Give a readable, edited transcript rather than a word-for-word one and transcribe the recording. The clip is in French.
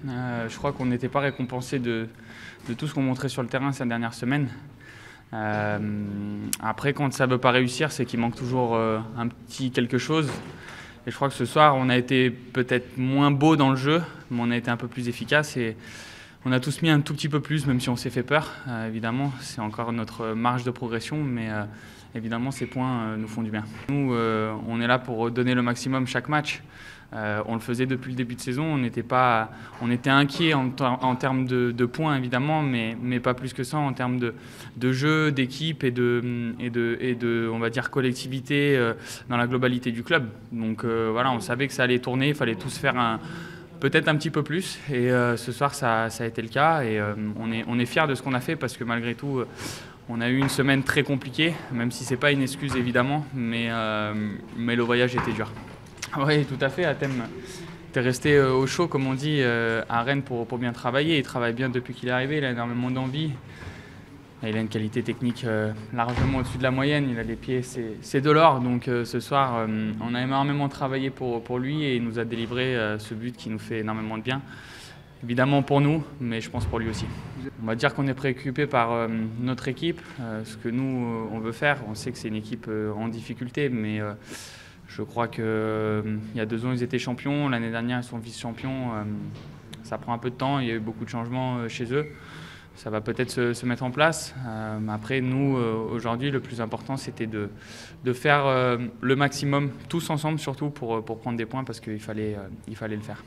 Je crois qu'on n'était pas récompensé de tout ce qu'on montrait sur le terrain ces dernières semaines. Après, quand ça ne veut pas réussir, c'est qu'il manque toujours un petit quelque chose. Et je crois que ce soir, on a été peut-être moins beau dans le jeu, mais on a été un peu plus efficace et on a tous mis un tout petit peu plus, même si on s'est fait peur. Évidemment, c'est encore notre marge de progression, mais évidemment, ces points nous font du bien. Nous, on est là pour donner le maximum chaque match. On le faisait depuis le début de saison, on était inquiet en termes de points évidemment, mais pas plus que ça en termes de jeu, d'équipe et de on va dire collectivité dans la globalité du club. Donc voilà, on savait que ça allait tourner, il fallait tous faire peut-être un petit peu plus et ce soir ça a été le cas et on est fiers de ce qu'on a fait parce que malgré tout on a eu une semaine très compliquée, même si ce n'est pas une excuse évidemment, mais le voyage était dur. Oui, tout à fait. Atem, tu es resté au chaud, comme on dit, à Rennes pour bien travailler. Il travaille bien depuis qu'il est arrivé, il a énormément d'envie. Il a une qualité technique largement au-dessus de la moyenne. Il a les pieds, c'est de l'or. Donc ce soir, on a énormément travaillé pour lui et il nous a délivré ce but qui nous fait énormément de bien. Évidemment pour nous, mais je pense pour lui aussi. On va dire qu'on est préoccupé par notre équipe, ce que nous, on veut faire. On sait que c'est une équipe en difficulté, mais je crois qu'il y a 2 ans, ils étaient champions. L'année dernière, ils sont vice-champions. Ça prend un peu de temps. Il y a eu beaucoup de changements chez eux. Ça va peut-être se mettre en place. Après, nous, aujourd'hui, le plus important, c'était de faire le maximum, tous ensemble surtout, pour prendre des points parce qu'il fallait le faire.